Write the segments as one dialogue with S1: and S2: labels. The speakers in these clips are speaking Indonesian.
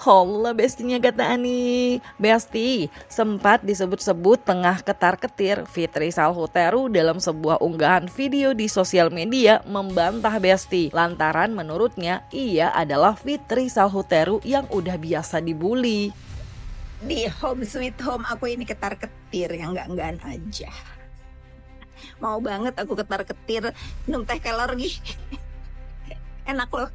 S1: Halo bestinya kata Ani. Besti, sempat disebut-sebut tengah ketar-ketir, Fitri Salhuteru dalam sebuah unggahan video di sosial media membantah Besti. Lantaran menurutnya ia adalah Fitri Salhuteru yang udah biasa dibully.
S2: Di Home Sweet Home aku ini ketar-ketir, yang enggak-enggan aja. Mau banget aku ketar-ketir minum teh kelor lagi. Enak loh.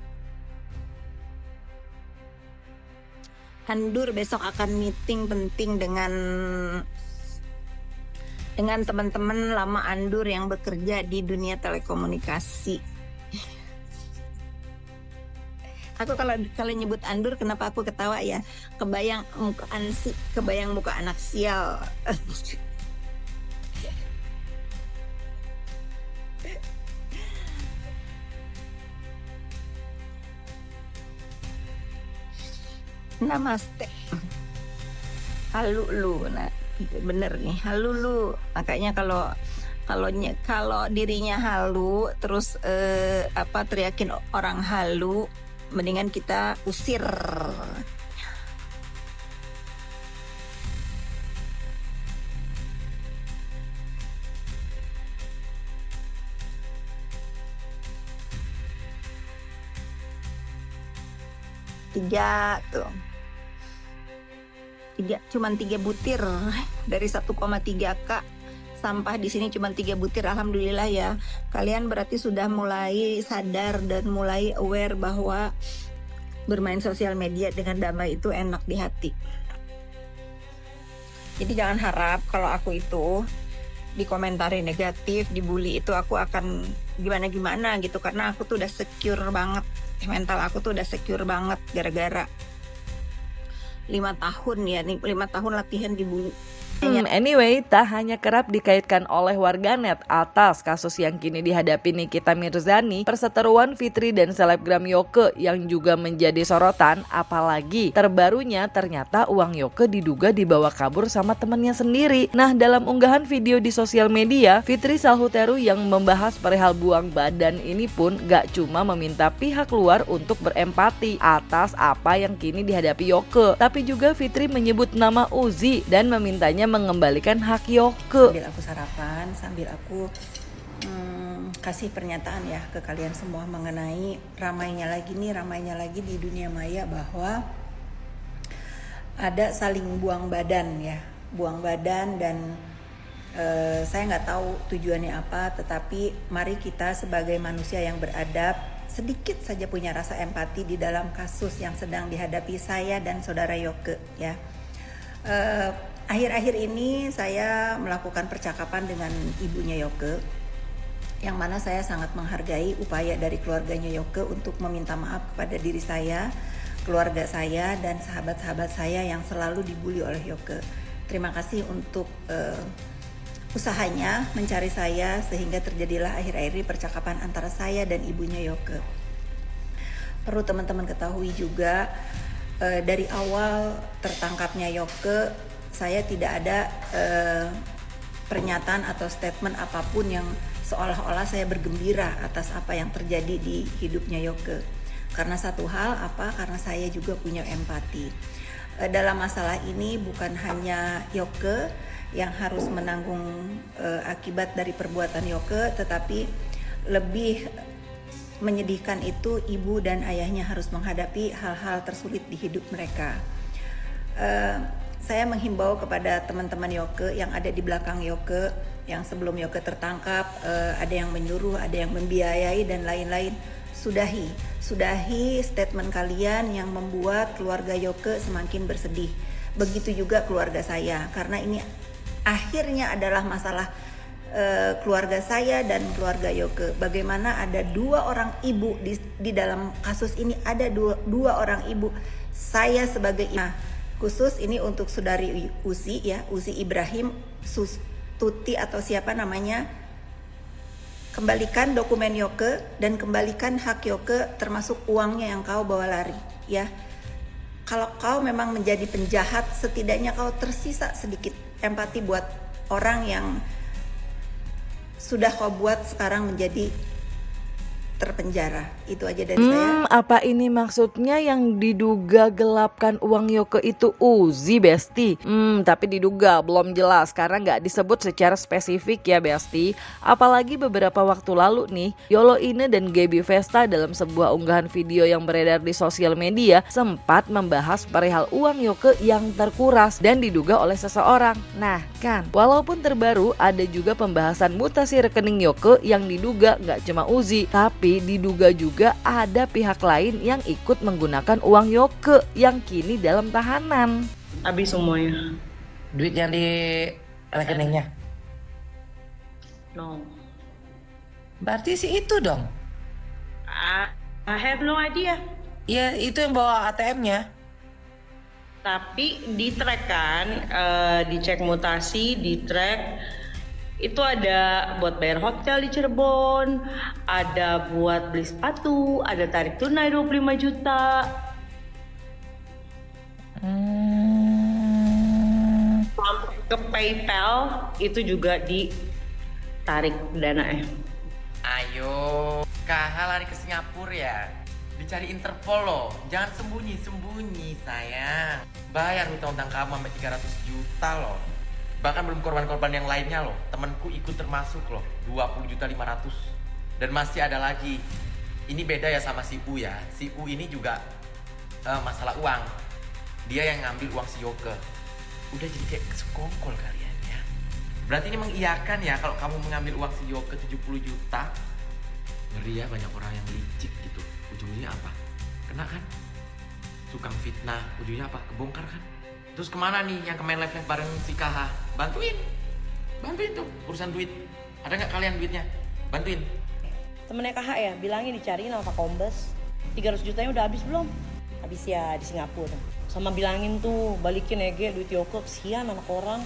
S2: Handur besok akan meeting penting dengan teman-teman lama Andur yang bekerja di dunia telekomunikasi. Aku kalau nyebut Andur, kenapa aku ketawa ya? Kebayang muka anak sial. Namaste. Halu lu, nah bener nih, halu lu. Makanya kalau dirinya halu, terus teriakin orang halu, mendingan kita usir. Cuman 3 butir dari 1,3K sampah di sini, cuman 3 butir. Alhamdulillah ya, kalian berarti sudah mulai sadar dan mulai aware bahwa bermain sosial media dengan damai itu enak di hati. Jadi jangan harap kalau aku itu dikomentari negatif, dibully itu aku akan gimana-gimana gitu, karena aku tuh udah secure banget, mental aku tuh udah secure banget gara-gara 5 tahun ya, 5 tahun latihan dibully.
S1: Anyway, tak hanya kerap dikaitkan oleh warganet atas kasus yang kini dihadapi Nikita Mirzani, perseteruan Fitri dan selebgram Yoke yang juga menjadi sorotan, apalagi terbarunya ternyata uang Yoke diduga dibawa kabur sama temannya sendiri. Nah, dalam unggahan video di sosial media, Fitri Salhuteru yang membahas perihal buang badan ini pun gak cuma meminta pihak luar untuk berempati atas apa yang kini dihadapi Yoke, tapi juga Fitri menyebut nama Uzi dan memintanya mengembalikan hak Yoke.
S2: Sambil aku sarapan, sambil aku kasih pernyataan ya ke kalian semua mengenai ramainya lagi di dunia maya bahwa ada saling buang badan ya, dan saya nggak tahu tujuannya apa, tetapi mari kita sebagai manusia yang beradab sedikit saja punya rasa empati di dalam kasus yang sedang dihadapi saya dan saudara Yoke ya. Akhir-akhir ini saya melakukan percakapan dengan ibunya Yoke, yang mana saya sangat menghargai upaya dari keluarganya Yoke untuk meminta maaf kepada diri saya, keluarga saya, dan sahabat-sahabat saya yang selalu dibully oleh Yoke. Terima kasih untuk usahanya mencari saya sehingga terjadilah akhir-akhir ini percakapan antara saya dan ibunya Yoke. Perlu teman-teman ketahui juga, dari awal tertangkapnya Yoke, saya tidak ada pernyataan atau statement apapun yang seolah-olah saya bergembira atas apa yang terjadi di hidupnya Yoke. Karena satu hal, karena saya juga punya empati. Dalam masalah ini bukan hanya Yoke yang harus menanggung akibat dari perbuatan Yoke, tetapi lebih menyedihkan itu ibu dan ayahnya harus menghadapi hal-hal tersulit di hidup mereka. Saya menghimbau kepada teman-teman Yoke yang ada di belakang Yoke, yang sebelum Yoke tertangkap ada yang menyuruh, ada yang membiayai dan lain-lain. Sudahi statement kalian yang membuat keluarga Yoke semakin bersedih. Begitu juga keluarga saya, karena ini akhirnya adalah masalah keluarga saya dan keluarga Yoke. Bagaimana ada 2 orang ibu di dalam kasus ini, ada dua orang ibu. Saya sebagai khusus ini untuk saudari Uzi ya, Uzi Ibrahim, Tuti atau siapa namanya, kembalikan dokumen Yoke dan kembalikan hak Yoke, termasuk uangnya yang kau bawa lari ya. Kalau kau memang menjadi penjahat, setidaknya kau tersisa sedikit empati buat orang yang sudah kau buat sekarang menjadi terpenjara. Itu aja dari saya.
S1: Apa ini maksudnya yang diduga gelapkan uang Yoke itu Uzi, Besti? Tapi diduga, belum jelas karena nggak disebut secara spesifik ya, Besti. Apalagi beberapa waktu lalu nih, Yolo Ine dan Gaby Vesta dalam sebuah unggahan video yang beredar di sosial media sempat membahas perihal uang Yoke yang terkuras dan diduga oleh seseorang. Nah kan, walaupun terbaru ada juga pembahasan mutasi rekening Yoke yang diduga nggak cuma Uzi, tapi diduga juga ada pihak lain yang ikut menggunakan uang Yoke yang kini dalam tahanan.
S3: Habis semuanya.
S4: Duit yang di rekeningnya?
S3: No.
S4: Berarti sih itu dong.
S3: I have no idea.
S4: Ya itu yang bawa ATM-nya.
S3: Tapi di track kan, dicek mutasi, di track itu ada buat bayar hotel di Cirebon, ada buat beli sepatu, ada tarik tunai 25 juta. Sampai ke PayPal itu juga ditarik dananya.
S4: Ayo, KH lari ke Singapura ya. Dicari Interpol loh, jangan sembunyi-sembunyi sayang. Bayar hutang-hutang kamu sampai 300 juta loh. Bahkan belum korban-korban yang lainnya loh. Temenku ikut termasuk loh, 20.500.000. Dan masih ada lagi. Ini beda ya sama si U ya. Si U ini juga masalah uang. Dia yang ngambil uang si Yoke. Udah jadi kayak sekongkol kalian ya. Berarti ini mengiyakan ya kalau kamu mengambil uang si Yoke 70 juta. Ngeri ya, banyak orang yang licik gitu. Ujungnya apa? Kena kan? Tukang fitnah, ujungnya apa? Kebongkar kan? Terus kemana nih yang main live bareng si KH? Bantuin tuh urusan duit. Ada nggak kalian duitnya? Bantuin.
S5: Temennya KH ya, bilangin dicariin sama Pak Kombes. 300 jutanya udah habis belum? Habis ya di Singapura. Sama bilangin tuh, balikin ya duit Yoke, kesian anak orang.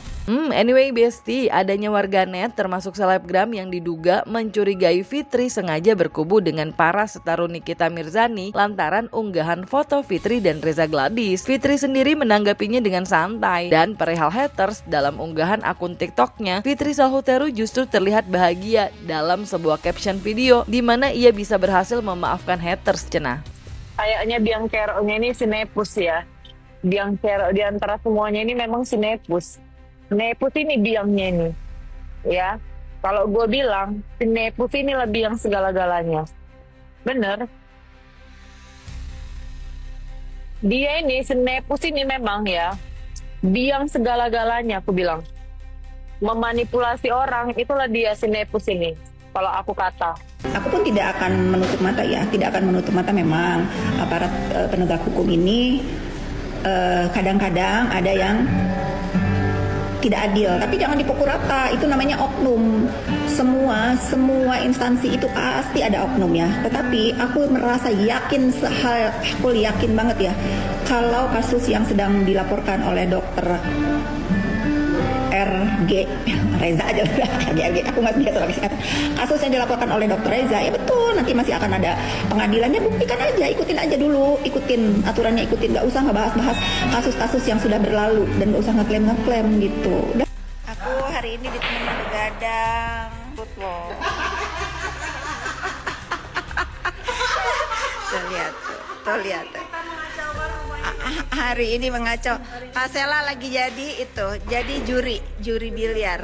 S1: Anyway Besti, adanya warganet termasuk selebgram yang diduga mencurigai Fitri sengaja berkubu dengan para setarun Nikita Mirzani lantaran unggahan foto Fitri dan Reza Gladys. Fitri sendiri menanggapinya dengan santai, dan perihal haters dalam unggahan akun TikToknya, Fitri Salhuteru justru terlihat bahagia dalam sebuah caption video di mana ia bisa berhasil memaafkan haters cenah.
S6: Kayaknya biang keroknya ini si Nepus ya. Biang kerok di antara semuanya ini memang si Nepus. Nepus ini biangnya ini. Ya. Kalau gue bilang, si Nepus ini lebih yang segala-galanya. Bener. Dia ini, si Nepus ini memang ya, biang segala-galanya aku bilang. Memanipulasi orang, itulah dia si Nepus ini. Kalau aku kata.
S2: Aku pun tidak akan menutup mata ya, tidak akan menutup mata memang aparat penegak hukum ini kadang-kadang ada yang tidak adil, tapi jangan dipukul rata, itu namanya oknum. Semua instansi itu pasti ada oknum ya, tetapi aku merasa yakin, aku yakin banget ya, kalau kasus yang sedang dilaporkan oleh dokter RG Reza aja RG aku nggak biasa lagi kasus yang dilaporkan oleh dokter Reza, ya betul, nanti masih akan ada pengadilannya, buktikan aja, ikutin aja dulu, ikutin aturannya, ikutin, nggak usah ngebahas kasus-kasus yang sudah berlalu dan nggak usah ngeklaim gitu. Aku hari ini ditemenin begadang football. Tuh lihat. Hari ini mengacau. Kak Sela lagi jadi juri biliar.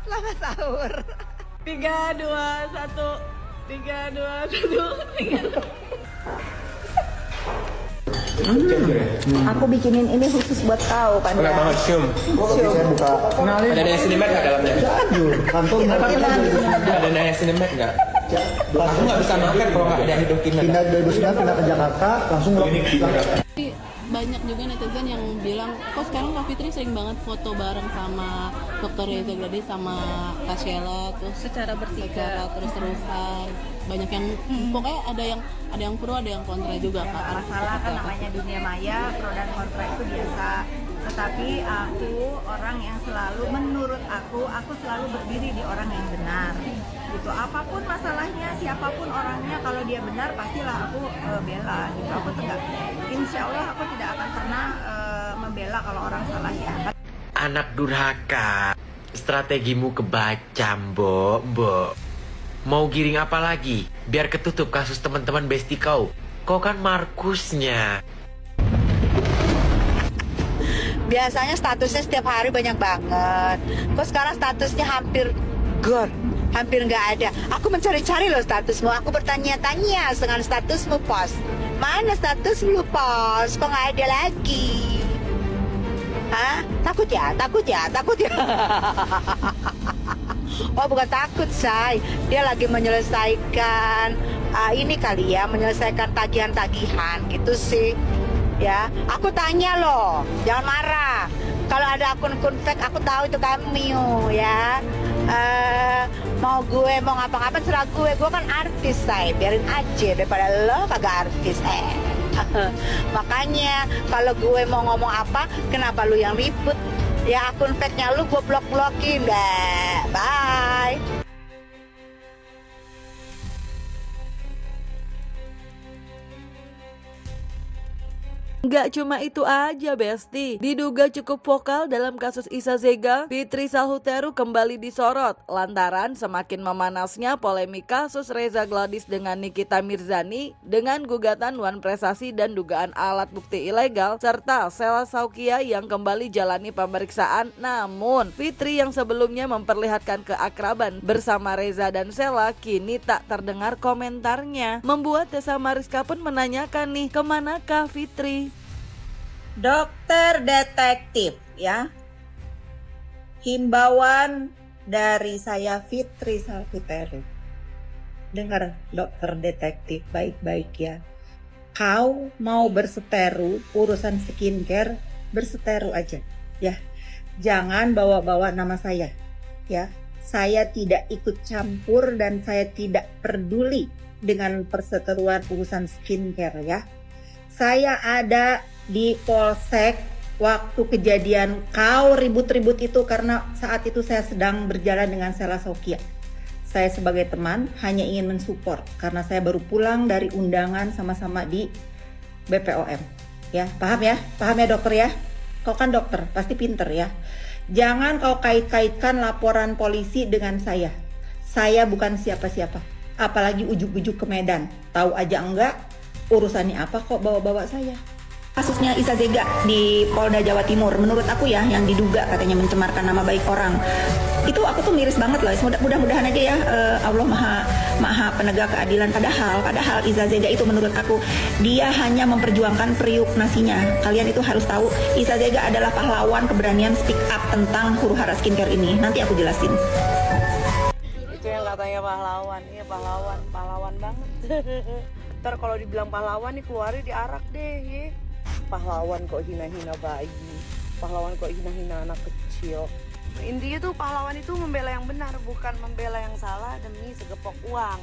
S2: Selamat sahur.
S5: 3, 2, 1.
S2: Aku bikinin ini khusus buat kau, Panda.
S7: Enak banget, cium. Saya buka.
S4: Ada nanya Cinemat nggak dalamnya?
S7: Kantor
S4: Ada nanya Cinemat nggak? Aku nggak bisa makan kalau nggak ada hidung
S7: pindah 2009 pindah ke Jakarta langsung
S8: banyak juga netizen yang bilang, kok sekarang Kak Fitri sering banget foto bareng sama Dr. Reza Gladys sama Kak Sheila, terus secara terus-terusan. Banyak yang pokoknya ada yang pro, ada yang kontra juga Kak.
S9: Masalah kan namanya dunia maya, pro dan kontra itu biasa. Tetapi aku orang yang selalu, menurut aku selalu berdiri di orang yang benar. Gitu. Apapun masalahnya, siapapun orangnya, kalau dia benar pastilah aku bela. Gitu. Aku tegak. Insya Allah aku tidak akan pernah membela kalau orang salah ya.
S4: Anak durhaka, strategimu kebaca, Mbok. Mau giring apa lagi? Biar ketutup kasus teman-teman besti kau. Kau kan Markusnya.
S10: Biasanya statusnya setiap hari banyak banget. Kok sekarang statusnya hampir nggak ada. Aku mencari-cari loh statusmu. Aku bertanya-tanya dengan statusmu pos. Mana statusmu pos? Kok nggak ada lagi? Hah? Takut ya? Oh bukan takut say. Dia lagi menyelesaikan ini kali ya, menyelesaikan tagihan-tagihan gitu sih. Ya, aku tanya loh, jangan marah. Kalau ada akun-akun fake, aku tahu itu kamu ya. Mau ngapa-ngapa serah gue kan artis say, biarin aja daripada lo kagak artis. Makanya kalau gue mau ngomong apa, kenapa lu yang ribut? Ya akun fake-nya lu gue blok-blokin deh. Bye.
S1: Nggak cuma itu aja Besti, diduga cukup vokal dalam kasus Iza Zega, Fitri Salhuteru kembali disorot lantaran semakin memanasnya polemik kasus Reza Gladys dengan Nikita Mirzani dengan gugatan Wan Prestasi dan dugaan alat bukti ilegal, serta Sheila Saukia yang kembali jalani pemeriksaan. Namun Fitri yang sebelumnya memperlihatkan keakraban bersama Reza dan Sheila kini tak terdengar komentarnya, membuat Tessa Mariska pun menanyakan nih, kemanakah Fitri?
S9: Dokter detektif ya. Himbauan dari saya Fitri Salhuteru. Dengar dokter detektif baik-baik ya. Kau mau berseteru urusan skincare, berseteru aja ya. Jangan bawa-bawa nama saya ya. Saya tidak ikut campur dan saya tidak peduli dengan perseteruan urusan skincare ya. Saya ada di Polsek waktu kejadian kau ribut-ribut itu karena saat itu saya sedang berjalan dengan Sheila Saukia. Saya sebagai teman hanya ingin mensupport karena saya baru pulang dari undangan sama-sama di BPOM. Ya, paham ya dokter ya? Kau kan dokter, pasti pinter ya. Jangan kau kait-kaitkan laporan polisi dengan saya. Saya bukan siapa-siapa. Apalagi ujuk-ujuk ke Medan. Tahu aja enggak urusannya apa kok bawa-bawa saya. Kasusnya Iza Zega di Polda Jawa Timur, menurut aku ya, yang diduga katanya mencemarkan nama baik orang, itu aku tuh miris banget loh. Mudah-mudahan aja ya Allah maha penegak keadilan. Padahal Iza Zega itu menurut aku dia hanya memperjuangkan periuk nasinya. Kalian itu harus tahu Iza Zega adalah pahlawan keberanian speak up tentang huru-hara skincare ini. Nanti aku jelasin.
S5: Itu yang katanya pahlawan, iya pahlawan banget. Ntar kalau dibilang pahlawan nih keluarnya diarak deh ya. Pahlawan kok hina-hina bayi, pahlawan kok hina-hina anak kecil. Intinya tuh pahlawan itu membela yang benar, bukan membela yang salah demi segepok uang.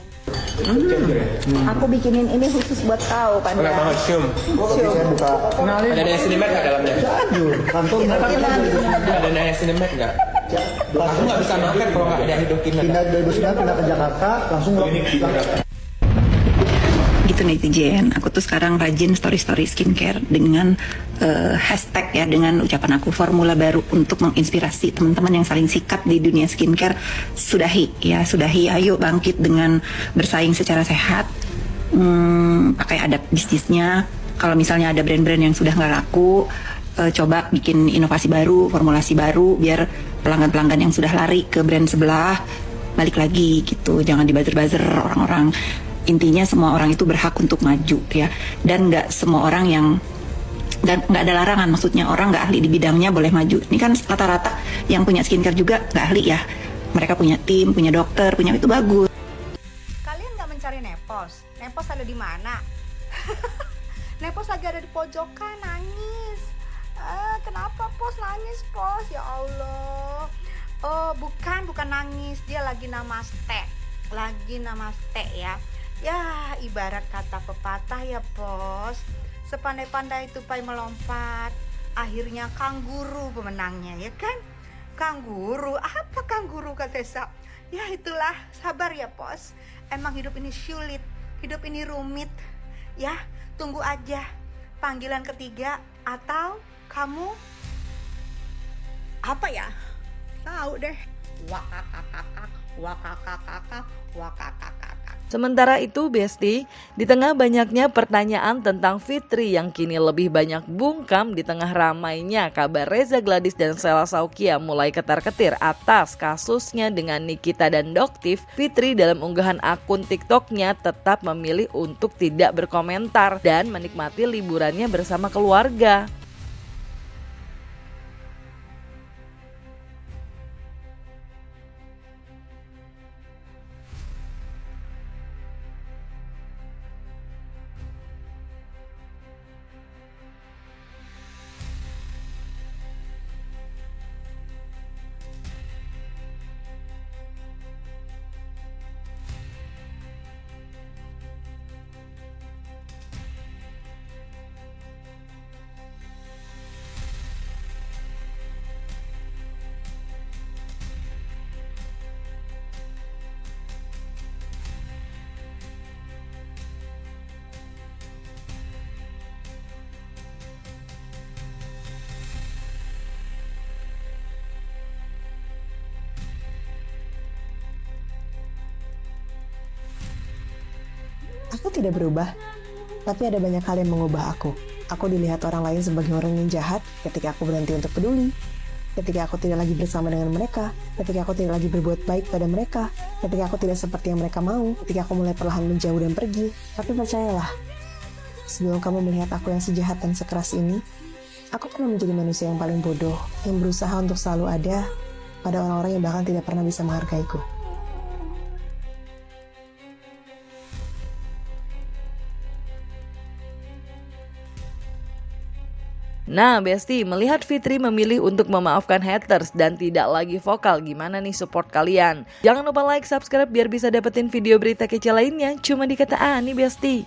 S9: Aku bikinin ini khusus buat kau kan.
S4: Enggak banget, Syum.
S7: Saya buka.
S4: Ada niacinamide nggak dalamnya?
S7: Aduh, kantor
S4: Ada niacinamide nggak? Aku nggak bisa makan kalau nggak ada hidroquinone.
S7: Pindah dari Dusungan, pindah ke Jakarta, langsung
S2: Gitu netizen, aku tuh sekarang rajin story skincare dengan hashtag ya, dengan ucapan aku formula baru untuk menginspirasi teman-teman yang saling sikap di dunia skincare. Sudahi, ayo bangkit dengan bersaing secara sehat, pakai adab bisnisnya. Kalau misalnya ada brand-brand yang sudah nggak laku, coba bikin inovasi baru, formulasi baru, biar pelanggan-pelanggan yang sudah lari ke brand sebelah balik lagi gitu. Jangan dibuzzer-buzzer orang-orang. Intinya semua orang itu berhak untuk maju ya, dan nggak semua orang dan nggak ada larangan, maksudnya orang nggak ahli di bidangnya boleh maju. Ini kan rata-rata yang punya skincare juga nggak ahli ya, mereka punya tim, punya dokter, punya itu bagus.
S9: Kalian nggak mencari Nepos ada di mana?
S10: Nepos lagi ada di pojokan nangis. Kenapa Pos nangis Pos? Ya Allah. Oh bukan nangis, dia lagi namaste ya. Ya ibarat kata pepatah ya Pos, sepandai-pandai tupai melompat, akhirnya kangguru pemenangnya ya kan. Kangguru, apa kangguru kata Tessa? Ya itulah, sabar ya Pos. Emang hidup ini sulit, hidup ini rumit. Ya, tunggu aja panggilan ketiga atau kamu apa ya? Tahu deh. Wakakakakak.
S1: Sementara itu Besti, di tengah banyaknya pertanyaan tentang Fitri yang kini lebih banyak bungkam di tengah ramainya kabar Reza Gladys dan Sela Saukia mulai ketar-ketir atas kasusnya dengan Nikita dan Doktif, Fitri dalam unggahan akun TikToknya tetap memilih untuk tidak berkomentar dan menikmati liburannya bersama keluarga.
S11: Aku tidak berubah, tapi ada banyak hal yang mengubah aku. Aku dilihat orang lain sebagai orang yang jahat ketika aku berhenti untuk peduli. Ketika aku tidak lagi bersama dengan mereka, ketika aku tidak lagi berbuat baik pada mereka, ketika aku tidak seperti yang mereka mau, ketika aku mulai perlahan menjauh dan pergi. Tapi percayalah, sebelum kamu melihat aku yang sejahat dan sekeras ini, aku pernah menjadi manusia yang paling bodoh, yang berusaha untuk selalu ada pada orang-orang yang bahkan tidak pernah bisa menghargaiku.
S1: Nah Besti, melihat Fitri memilih untuk memaafkan haters dan tidak lagi vokal, gimana nih support kalian? Jangan lupa like, subscribe biar bisa dapetin video berita kece lainnya cuma di Kata Ani Besti.